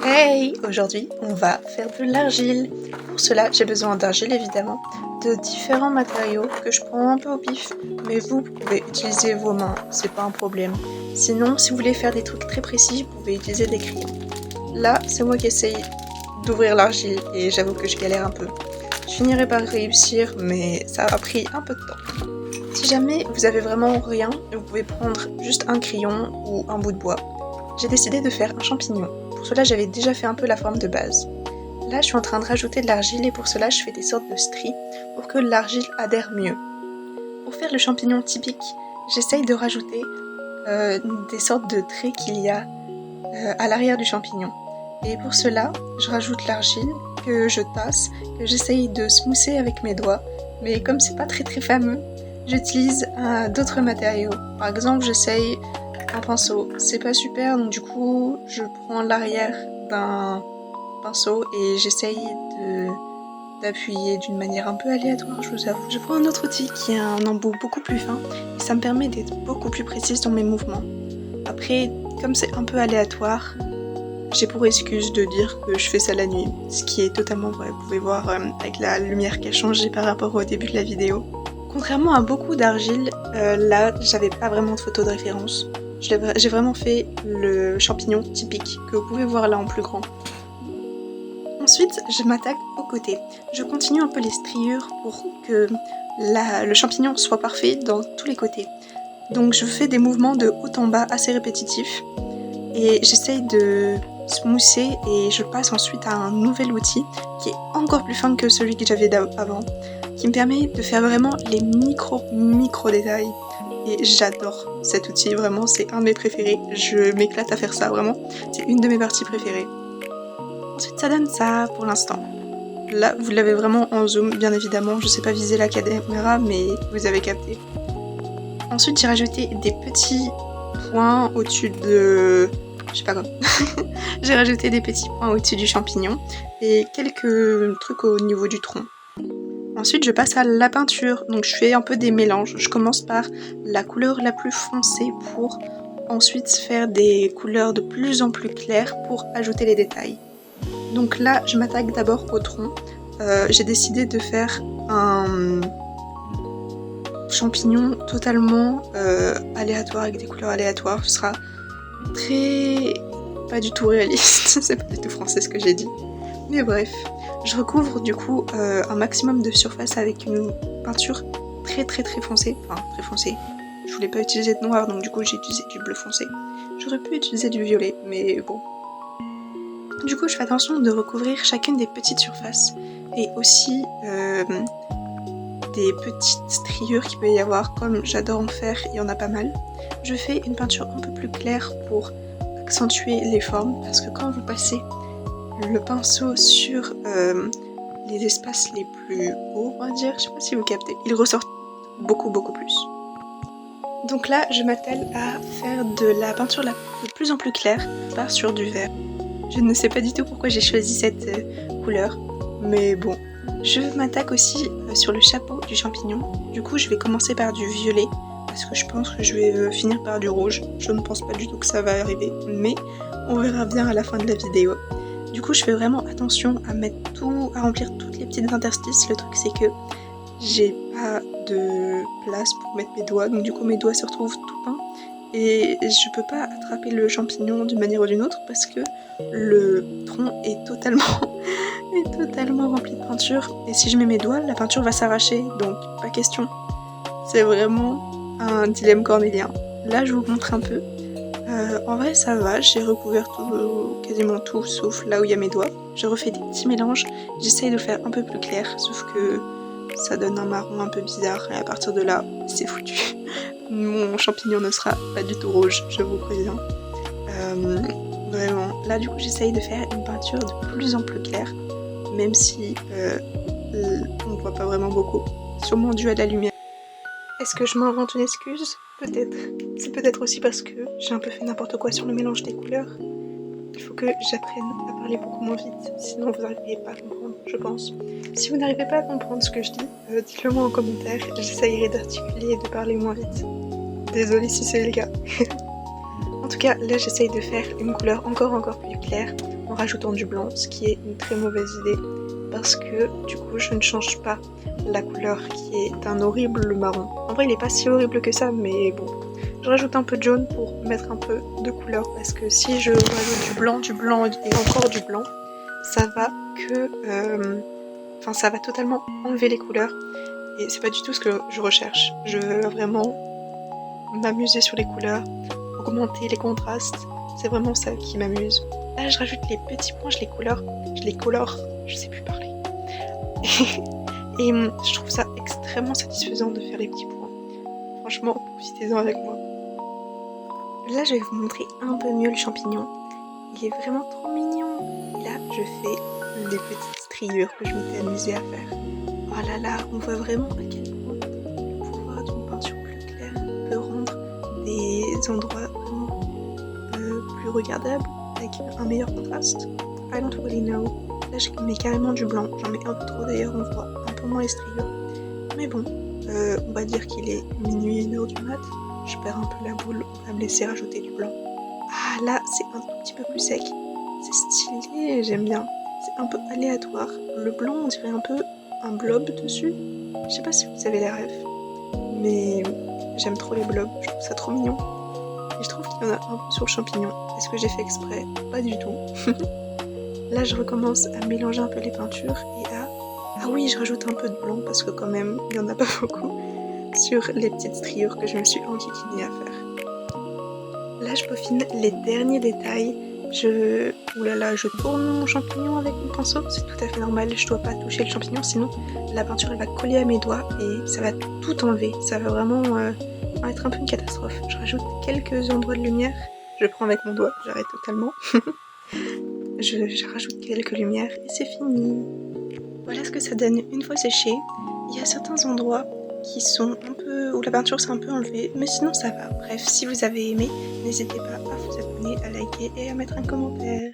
Hey! Aujourd'hui, on va faire de l'argile. Pour cela, j'ai besoin d'argile évidemment, de différents matériaux que je prends un peu au pif, mais vous pouvez utiliser vos mains, c'est pas un problème. Sinon, si vous voulez faire des trucs très précis, vous pouvez utiliser des crayons. Là, c'est moi qui essaye d'ouvrir l'argile et j'avoue que je galère un peu. Je finirai par réussir, mais ça a pris un peu de temps. Si jamais vous avez vraiment rien, vous pouvez prendre juste un crayon ou un bout de bois. J'ai décidé de faire un champignon. Pour cela, j'avais déjà fait un peu la forme de base. Là, je suis en train de rajouter de l'argile et pour cela, je fais des sortes de stries pour que l'argile adhère mieux. Pour faire le champignon typique, j'essaye de rajouter des sortes de traits qu'il y a à l'arrière du champignon. Et pour cela, je rajoute l'argile que je tasse, que j'essaye de smousser avec mes doigts. Mais comme c'est pas très fameux, j'utilise d'autres matériaux. Par exemple, j'essaye un pinceau. C'est pas super, donc du coup, je prends l'arrière d'un pinceau et j'essaye d'appuyer d'une manière un peu aléatoire, je vous avoue. Je prends un autre outil qui a un embout beaucoup plus fin et ça me permet d'être beaucoup plus précise dans mes mouvements. Après, comme c'est un peu aléatoire, j'ai pour excuse de dire que je fais ça la nuit, ce qui est totalement vrai. Vous pouvez voir avec la lumière qui a changé par rapport au début de la vidéo. Contrairement à beaucoup d'argile, là, j'avais pas vraiment de photo de référence. J'ai vraiment fait le champignon typique, que vous pouvez voir là en plus grand. Ensuite, je m'attaque aux côtés. Je continue un peu les striures pour que le champignon soit parfait dans tous les côtés. Donc je fais des mouvements de haut en bas assez répétitifs. Et j'essaye de smousser et je passe ensuite à un nouvel outil qui est encore plus fin que celui que j'avais avant, qui me permet de faire vraiment les micro détails. Et j'adore cet outil, vraiment c'est un de mes préférés, je m'éclate à faire ça vraiment, c'est une de mes parties préférées. Ensuite ça donne ça pour l'instant. Là vous l'avez vraiment en zoom bien évidemment, je sais pas viser la caméra mais vous avez capté. Ensuite j'ai rajouté des petits points au-dessus de... je sais pas quoi. J'ai rajouté des petits points au-dessus du champignon et quelques trucs au niveau du tronc. Ensuite je passe à la peinture, donc je fais un peu des mélanges. Je commence par la couleur la plus foncée pour ensuite faire des couleurs de plus en plus claires pour ajouter les détails. Donc là je m'attaque d'abord au tronc. J'ai décidé de faire un champignon totalement aléatoire avec des couleurs aléatoires. Ce sera très... pas du tout réaliste, c'est pas du tout français ce que j'ai dit. Mais bref, je recouvre du coup un maximum de surface avec une peinture très foncée. Enfin, très foncée. Je voulais pas utiliser de noir, donc du coup j'ai utilisé du bleu foncé. J'aurais pu utiliser du violet, mais bon. Du coup, je fais attention de recouvrir chacune des petites surfaces. Et aussi des petites striures qu'il peut y avoir, comme j'adore en faire, il y en a pas mal. Je fais une peinture un peu plus claire pour accentuer les formes, parce que quand vous passez le pinceau sur les espaces les plus hauts, on va dire, je sais pas si vous captez, il ressort beaucoup plus. Donc là, je m'attelle à faire de la peinture de plus en plus claire, par sur du vert. Je ne sais pas du tout pourquoi j'ai choisi cette couleur, mais bon. Je m'attaque aussi sur le chapeau du champignon. Du coup, je vais commencer par du violet, parce que je pense que je vais finir par du rouge. Je ne pense pas du tout que ça va arriver, mais on verra bien à la fin de la vidéo. Du coup, je fais vraiment attention à à remplir toutes les petites interstices. Le truc, c'est que j'ai pas de place pour mettre mes doigts, donc du coup, mes doigts se retrouvent tout peints. Et je peux pas attraper le champignon d'une manière ou d'une autre parce que le tronc est totalement rempli de peinture. Et si je mets mes doigts, la peinture va s'arracher, donc pas question. C'est vraiment un dilemme cornélien. Là, je vous montre un peu. En vrai, ça va, j'ai recouvert quasiment tout, sauf là où il y a mes doigts. Je refais des petits mélanges, j'essaye de le faire un peu plus clair, sauf que ça donne un marron un peu bizarre, et à partir de là, c'est foutu. Mon champignon ne sera pas du tout rouge, je vous préviens. Vraiment, là du coup, j'essaye de faire une peinture de plus en plus claire, même si on ne voit pas vraiment beaucoup, sûrement dû à la lumière. Est-ce que je m'invente une excuse? Peut-être. C'est peut-être aussi parce que j'ai un peu fait n'importe quoi sur le mélange des couleurs. Il faut que j'apprenne à parler beaucoup moins vite, sinon vous n'arrivez pas à comprendre, je pense. Si vous n'arrivez pas à comprendre ce que je dis, dites-le moi en commentaire, j'essayerai d'articuler et de parler moins vite. Désolée si c'est le cas. tout cas, là j'essaye de faire une couleur encore plus claire en rajoutant du blanc, ce qui est une très mauvaise idée parce que du coup je ne change pas la couleur qui est un horrible marron. En vrai il est pas si horrible que ça, mais bon. Je rajoute un peu de jaune pour mettre un peu de couleur parce que si je rajoute du blanc et encore du blanc, ça va ça va totalement enlever les couleurs et c'est pas du tout ce que je recherche. Je veux vraiment m'amuser sur les couleurs, augmenter les contrastes, c'est vraiment ça qui m'amuse. Là je rajoute les petits points, je les colore, je sais plus parler. Et je trouve ça extrêmement satisfaisant de faire les petits points. Franchement, profitez-en avec moi. Là je vais vous montrer un peu mieux le champignon. Il est vraiment trop mignon. Et là je fais les petites striures que je m'étais amusée à faire. Oh là là, on voit vraiment à quel point le pouvoir d'une peinture plus claire peut rendre des endroits vraiment plus regardables avec un meilleur contraste. I don't really know. Là je mets carrément du blanc, j'en mets un peu trop d'ailleurs, on voit un peu moins les striures. Mais bon, on va dire qu'il est minuit, 1h du mat. Je perds un peu la boule, on va me laisser rajouter du blanc. Ah là, c'est un tout petit peu plus sec. C'est stylé, j'aime bien. C'est un peu aléatoire. Le blanc, on dirait un peu un blob dessus. Je sais pas si vous avez la ref, mais j'aime trop les blobs, je trouve ça trop mignon. Et je trouve qu'il y en a un peu sur le champignon. Est-ce que j'ai fait exprès? Pas du tout. Là, je recommence à mélanger un peu les peintures et à... Ah oui, je rajoute un peu de blanc parce que quand même, il n'y en a pas beaucoup sur les petites striures que je me suis enquiquinée à faire. Là, je peaufine les derniers détails. Oulala, je tourne mon champignon avec mon pinceau, c'est tout à fait normal, je dois pas toucher le champignon, sinon la peinture elle va coller à mes doigts et ça va tout enlever. Ça va vraiment être un peu une catastrophe. Je rajoute quelques endroits de lumière, je prends avec mon doigt, j'arrête totalement. je rajoute quelques lumières et c'est fini. Voilà ce que ça donne une fois séché. Il y a certains endroits qui sont un peu... où la peinture s'est un peu enlevée, mais sinon ça va. Bref, si vous avez aimé, n'hésitez pas à vous abonner, à liker et à mettre un commentaire.